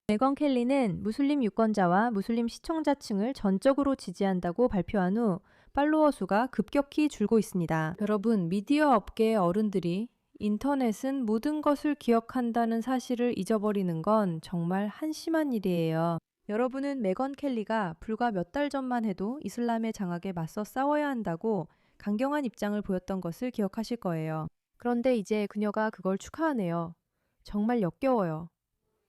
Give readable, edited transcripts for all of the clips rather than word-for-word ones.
메건 켈리는 무슬림 유권자와 무슬림 시청자층을 전적으로 지지한다고 발표한 후 팔로워 수가 급격히 줄고 있습니다. 여러분, 미디어 업계의 어른들이 인터넷은 모든 것을 기억한다는 사실을 잊어버리는 건 정말 한심한 일이에요. 여러분은 메건 켈리가 불과 몇 달 전만 해도 이슬람의 장악에 맞서 싸워야 한다고 강경한 입장을 보였던 것을 기억하실 거예요. 그런데 이제 그녀가 그걸 축하하네요. 정말 역겨워요.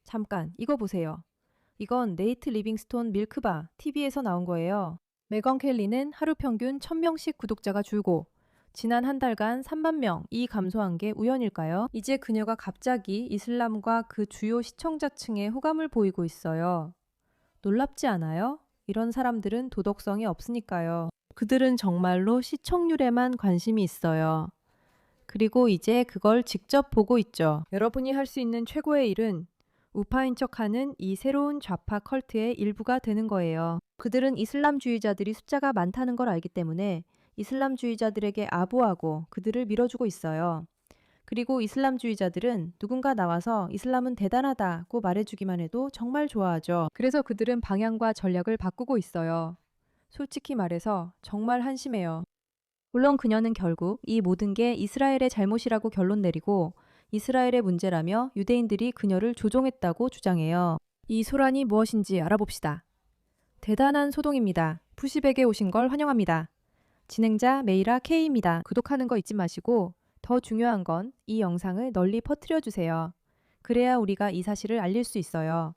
잠깐, 이거 보세요. 이건 네이트 리빙스톤 밀크바 TV에서 나온 거예요. 메건 켈리는 하루 평균 1000명씩 구독자가 줄고 지난 한 달간 3만 명이 감소한 게 우연일까요? 이제 그녀가 갑자기 이슬람과 그 주요 시청자층에 호감을 보이고 있어요. 놀랍지 않아요? 이런 사람들은 도덕성이 없으니까요. 그들은 정말로 시청률에만 관심이 있어요. 그리고 이제 그걸 직접 보고 있죠. 여러분이 할 수 있는 최고의 일은 우파인 척하는 이 새로운 좌파 컬트의 일부가 되는 거예요. 그들은 이슬람주의자들이 숫자가 많다는 걸 알기 때문에 이슬람주의자들에게 아부하고 그들을 밀어주고 있어요. 그리고 이슬람주의자들은 누군가 나와서 이슬람은 대단하다고 말해주기만 해도 정말 좋아하죠. 그래서 그들은 방향과 전략을 바꾸고 있어요. 솔직히 말해서 정말 한심해요. 물론 그녀는 결국 이 모든 게 이스라엘의 잘못이라고 결론 내리고 이스라엘의 문제라며 유대인들이 그녀를 조종했다고 주장해요. 이 소란이 무엇인지 알아봅시다. 대단한 소동입니다. 푸시백에 오신 걸 환영합니다. 진행자 메이라 K입니다. 구독하는 거 잊지 마시고 더 중요한 건 이 영상을 널리 퍼뜨려 주세요. 그래야 우리가 이 사실을 알릴 수 있어요.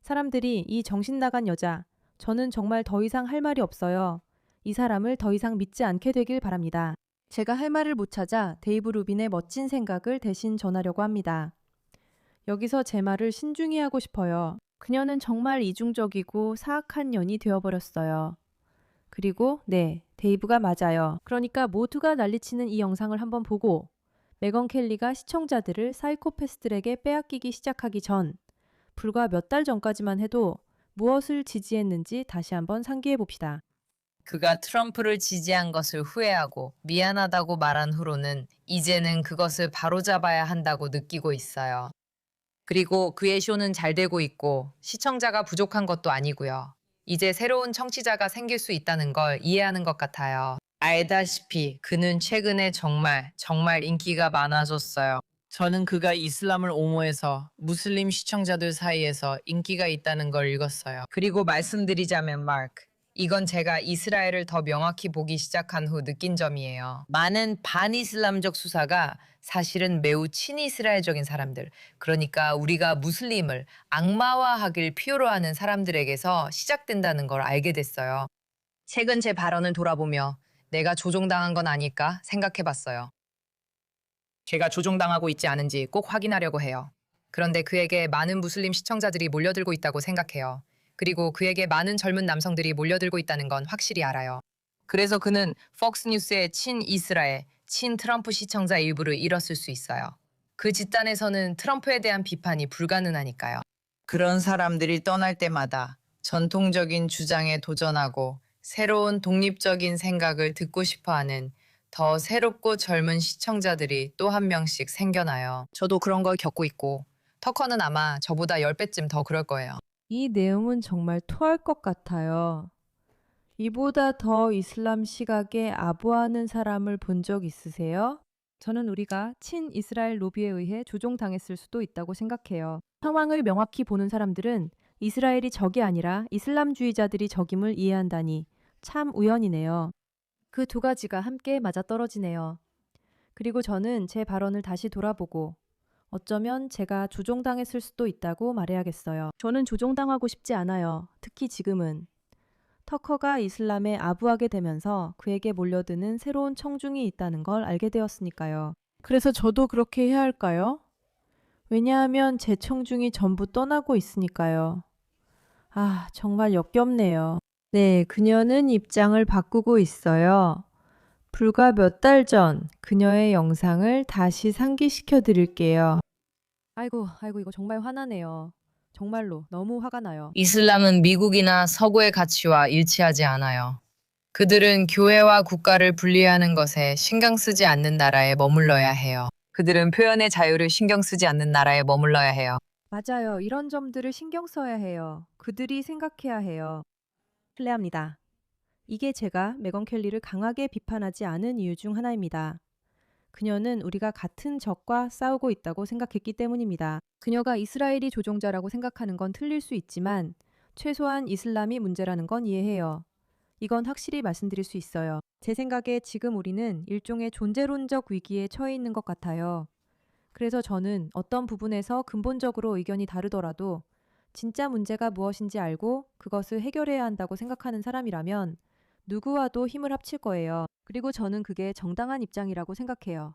사람들이 이 정신 나간 여자, 저는 정말 더 이상 할 말이 없어요. 이 사람을 더 이상 믿지 않게 되길 바랍니다. 제가 할 말을 못 찾아 데이브 루빈의 멋진 생각을 대신 전하려고 합니다. 여기서 제 말을 신중히 하고 싶어요. 그녀는 정말 이중적이고 사악한 년이 되어버렸어요. 그리고 네, 데이브가 맞아요. 그러니까 모두가 난리치는 이 영상을 한번 보고 메건 켈리가 시청자들을 사이코패스들에게 빼앗기기 시작하기 전 불과 몇 달 전까지만 해도 무엇을 지지했는지 다시 한번 상기해 봅시다. 그가 트럼프를 지지한 것을 후회하고 미안하다고 말한 후로는 이제는 그것을 바로잡아야 한다고 느끼고 있어요. 그리고 그의 쇼는 잘 되고 있고 시청자가 부족한 것도 아니고요. 이제 새로운 청취자가 생길 수 있다는 걸 이해하는 것 같아요. 알다시피 그는 최근에 정말 인기가 많아졌어요. 저는 그가 이슬람을 옹호해서 무슬림 시청자들 사이에서 인기가 있다는 걸 읽었어요. 그리고 말씀드리자면 마크, 이건 제가 이스라엘을 더 명확히 보기 시작한 후 느낀 점이에요. 많은 반이슬람적 수사가 사실은 매우 친이스라엘적인 사람들, 그러니까 우리가 무슬림을 악마화하길 필요로 하는 사람들에게서 시작된다는 걸 알게 됐어요. 최근 제 발언을 돌아보며 내가 조종당한 건 아닐까 생각해 봤어요. 제가 조종당하고 있지 않은지 꼭 확인하려고 해요. 그런데 그에게 많은 무슬림 시청자들이 몰려들고 있다고 생각해요. 그리고 그에게 많은 젊은 남성들이 몰려들고 있다는 건 확실히 알아요. 그래서 그는 폭스뉴스의 친이스라엘, 친트럼프 시청자 일부를 잃었을 수 있어요. 그 집단에서는 트럼프에 대한 비판이 불가능하니까요. 그런 사람들이 떠날 때마다 전통적인 주장에 도전하고 새로운 독립적인 생각을 듣고 싶어하는 더 새롭고 젊은 시청자들이 또 한 명씩 생겨나요. 저도 그런 걸 겪고 있고 터커는 아마 저보다 10배쯤 더 그럴 거예요. 이 내용은 정말 토할 것 같아요. 이보다 더 이슬람 시각에 아부하는 사람을 본 적 있으세요? 저는 우리가 친이스라엘 로비에 의해 조종당했을 수도 있다고 생각해요. 상황을 명확히 보는 사람들은 이스라엘이 적이 아니라 이슬람주의자들이 적임을 이해한다니 참 우연이네요. 그 두 가지가 함께 맞아떨어지네요. 그리고 저는 제 발언을 다시 돌아보고 어쩌면 제가 조종당했을 수도 있다고 말해야겠어요. 저는 조종당하고 싶지 않아요. 특히 지금은. 터커가 이슬람에 아부하게 되면서 그에게 몰려드는 새로운 청중이 있다는 걸 알게 되었으니까요. 그래서 저도 그렇게 해야 할까요? 왜냐하면 제 청중이 전부 떠나고 있으니까요. 아, 정말 역겹네요. 네, 그녀는 입장을 바꾸고 있어요. 불과 몇 달 전 그녀의 영상을 다시 상기시켜 드릴게요. 아이고, 이거 정말 화나네요. 정말로 너무 화가 나요. 이슬람은 미국이나 서구의 가치와 일치하지 않아요. 그들은 교회와 국가를 분리하는 것에 신경 쓰지 않는 나라에 머물러야 해요. 그들은 표현의 자유를 신경 쓰지 않는 나라에 머물러야 해요. 맞아요. 이런 점들을 신경 써야 해요. 그들이 생각해야 해요. 신뢰합니다. 이게 제가 메건 켈리를 강하게 비판하지 않은 이유 중 하나입니다. 그녀는 우리가 같은 적과 싸우고 있다고 생각했기 때문입니다. 그녀가 이스라엘이 조종자라고 생각하는 건 틀릴 수 있지만 최소한 이슬람이 문제라는 건 이해해요. 이건 확실히 말씀드릴 수 있어요. 제 생각에 지금 우리는 일종의 존재론적 위기에 처해 있는 것 같아요. 그래서 저는 어떤 부분에서 근본적으로 의견이 다르더라도 진짜 문제가 무엇인지 알고 그것을 해결해야 한다고 생각하는 사람이라면 누구와도 힘을 합칠 거예요. 그리고 저는 그게 정당한 입장이라고 생각해요.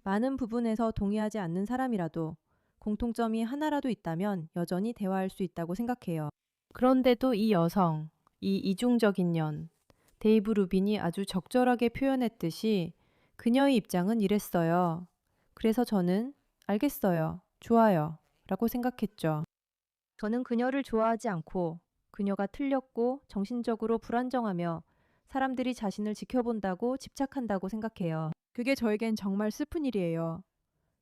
많은 부분에서 동의하지 않는 사람이라도 공통점이 하나라도 있다면 여전히 대화할 수 있다고 생각해요. 그런데도 이 여성, 이 이중적인 년, 데이브 루빈이 아주 적절하게 표현했듯이 그녀의 입장은 이랬어요. 그래서 저는 알겠어요. 좋아요. 라고 생각했죠. 저는 그녀를 좋아하지 않고 그녀가 틀렸고 정신적으로 불안정하며 사람들이 자신을 지켜본다고 집착한다고 생각해요. 그게 저에겐 정말 슬픈 일이에요.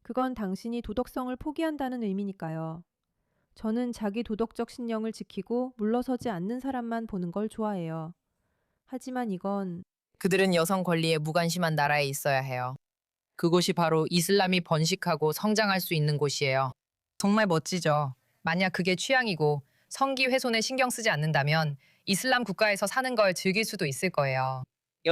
그건 당신이 도덕성을 포기한다는 의미니까요. 저는 자기 도덕적 신념을 지키고 물러서지 않는 사람만 보는 걸 좋아해요. 하지만 이건 그들은 여성 권리에 무관심한 나라에 있어야 해요. 그곳이 바로 이슬람이 번식하고 성장할 수 있는 곳이에요. 정말 멋지죠. 만약 그게 취향이고 성기 훼손에 신경 쓰지 않는다면 이슬람 국가에서 사는 걸 즐길 수도 있을 거예요.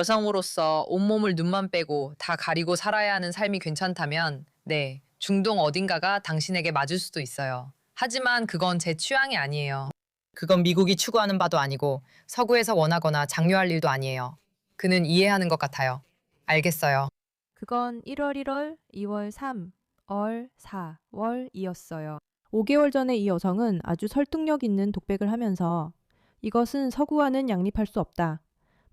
여성으로서 온몸을 눈만 빼고 다 가리고 살아야 하는 삶이 괜찮다면 네, 중동 어딘가가 당신에게 맞을 수도 있어요. 하지만 그건 제 취향이 아니에요. 그건 미국이 추구하는 바도 아니고 서구에서 원하거나 장려할 일도 아니에요. 그는 이해하는 것 같아요. 알겠어요. 그건 1월 1월, 2월 3, 월 4, 월이었어요. 5개월 전에 이 여성은 아주 설득력 있는 독백을 하면서 이것은 서구와는 양립할 수 없다.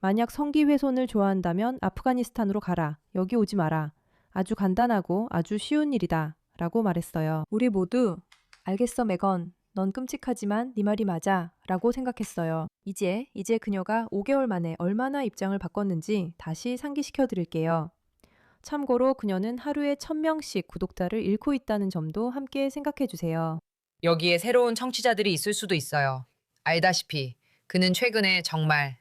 만약 성기 훼손을 좋아한다면 아프가니스탄으로 가라. 여기 오지 마라. 아주 간단하고 아주 쉬운 일이다. 라고 말했어요. 우리 모두 알겠어 메건. 넌 끔찍하지만 네 말이 맞아. 라고 생각했어요. 이제 그녀가 5개월 만에 얼마나 입장을 바꿨는지 다시 상기시켜 드릴게요. 참고로 그녀는 하루에 1000명씩 구독자를 잃고 있다는 점도 함께 생각해 주세요. 여기에 새로운 청취자들이 있을 수도 있어요. 알다시피 그는 최근에 정말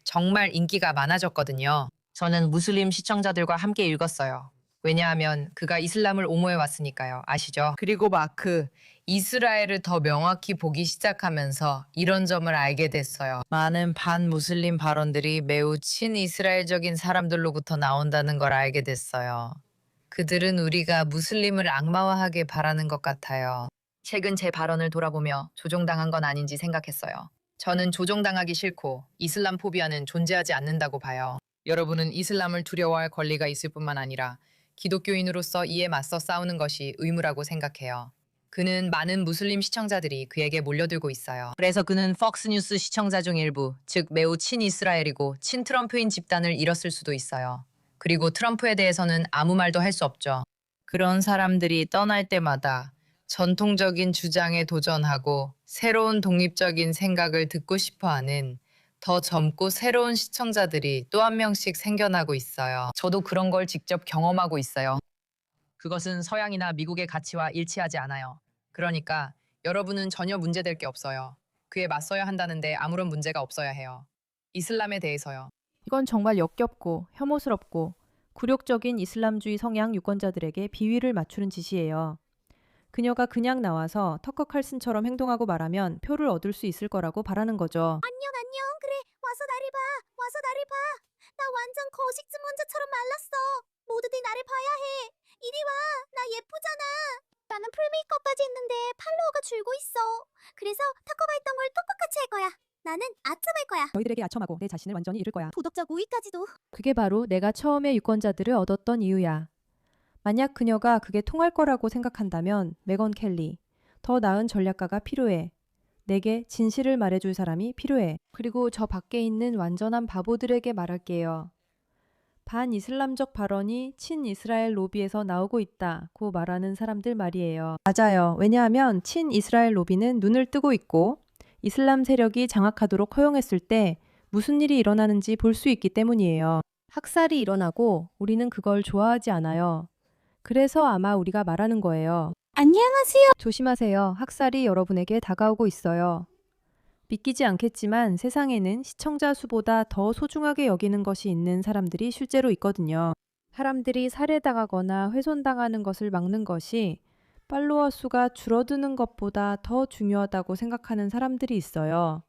인기가 많아졌거든요. 저는 무슬림 시청자들과 함께 읽었어요. 왜냐하면 그가 이슬람을 옹호해 왔으니까요. 아시죠? 그리고 마크, 이스라엘을 더 명확히 보기 시작하면서 이런 점을 알게 됐어요. 많은 반무슬림 발언들이 매우 친이스라엘적인 사람들로부터 나온다는 걸 알게 됐어요. 그들은 우리가 무슬림을 악마화하게 바라는 것 같아요. 최근 제 발언을 돌아보며 조종당한 건 아닌지 생각했어요. 저는 조종당하기 싫고 이슬람 포비아는 존재하지 않는다고 봐요. 여러분은 이슬람을 두려워할 권리가 있을 뿐만 아니라 기독교인으로서 이에 맞서 싸우는 것이 의무라고 생각해요. 그는 많은 무슬림 시청자들이 그에게 몰려들고 있어요. 그래서 그는 폭스뉴스 시청자 중 일부, 즉 매우 친이스라엘이고 친트럼프인 집단을 잃었을 수도 있어요. 그리고 트럼프에 대해서는 아무 말도 할 수 없죠. 그런 사람들이 떠날 때마다 전통적인 주장에 도전하고 새로운 독립적인 생각을 듣고 싶어하는 더 젊고 새로운 시청자들이 또 한 명씩 생겨나고 있어요. 저도 그런 걸 직접 경험하고 있어요. 그것은 서양이나 미국의 가치와 일치하지 않아요. 그러니까 여러분은 전혀 문제될 게 없어요. 그에 맞서야 한다는데 아무런 문제가 없어야 해요. 이슬람에 대해서요. 이건 정말 역겹고 혐오스럽고 굴욕적인 이슬람주의 성향 유권자들에게 비위를 맞추는 짓이에요. 그녀가 그냥 나와서 터커 칼슨처럼 행동하고 말하면 표를 얻을 수 있을 거라고 바라는 거죠. 안녕. 그래, 와서 나를 봐. 나 완전 거식증 환자처럼 말랐어. 모두들 나를 봐야 해. 이리 와. 나 예쁘잖아. 나는 풀 메이크업까지 했는데 팔로워가 줄고 있어. 그래서 타코가 했던 걸 똑같이 할 거야. 나는 아첨할 거야. 너희들에게 아첨하고 내 자신을 완전히 잃을 거야. 도덕적 우위까지도. 그게 바로 내가 처음에 유권자들을 얻었던 이유야. 만약 그녀가 그게 통할 거라고 생각한다면 메건 켈리, 더 나은 전략가가 필요해. 내게 진실을 말해줄 사람이 필요해. 그리고 저 밖에 있는 완전한 바보들에게 말할게요. 반이슬람적 발언이 친이스라엘 로비에서 나오고 있다고 말하는 사람들 말이에요. 맞아요. 왜냐하면 친이스라엘 로비는 눈을 뜨고 있고 이슬람 세력이 장악하도록 허용했을 때 무슨 일이 일어나는지 볼 수 있기 때문이에요. 학살이 일어나고 우리는 그걸 좋아하지 않아요. 그래서 아마 우리가 말하는 거예요. 안녕하세요. 조심하세요. 학살이 여러분에게 다가오고 있어요. 믿기지 않겠지만 세상에는 시청자 수보다 더 소중하게 여기는 것이 있는 사람들이 실제로 있거든요. 사람들이 살해당하거나 훼손당하는 것을 막는 것이 팔로워 수가 줄어드는 것보다 더 중요하다고 생각하는 사람들이 있어요.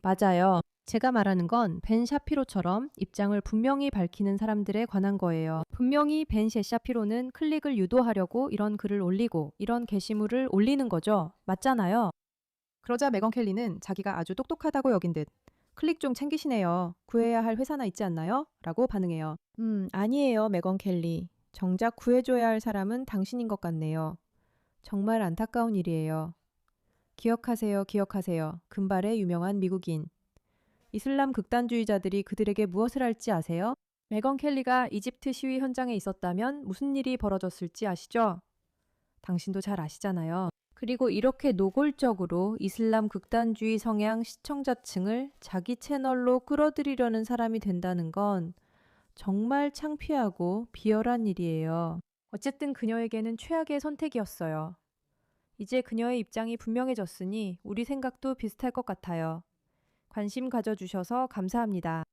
맞아요. 제가 말하는 건 벤 샤피로처럼 입장을 분명히 밝히는 사람들에 관한 거예요. 분명히 벤 샤피로는 클릭을 유도하려고 이런 글을 올리고 이런 게시물을 올리는 거죠. 맞잖아요. 그러자 메건 켈리는 자기가 아주 똑똑하다고 여긴 듯 클릭 좀 챙기시네요. 구해야 할 회사나 있지 않나요? 라고 반응해요. 아니에요, 메건 켈리. 정작 구해줘야 할 사람은 당신인 것 같네요. 정말 안타까운 일이에요. 기억하세요, 기억하세요. 금발의 유명한 미국인. 이슬람 극단주의자들이 그들에게 무엇을 할지 아세요? 메건 켈리가 이집트 시위 현장에 있었다면 무슨 일이 벌어졌을지 아시죠? 당신도 잘 아시잖아요. 그리고 이렇게 노골적으로 이슬람 극단주의 성향 시청자층을 자기 채널로 끌어들이려는 사람이 된다는 건 정말 창피하고 비열한 일이에요. 어쨌든 그녀에게는 최악의 선택이었어요. 이제 그녀의 입장이 분명해졌으니 우리 생각도 비슷할 것 같아요. 관심 가져주셔서 감사합니다.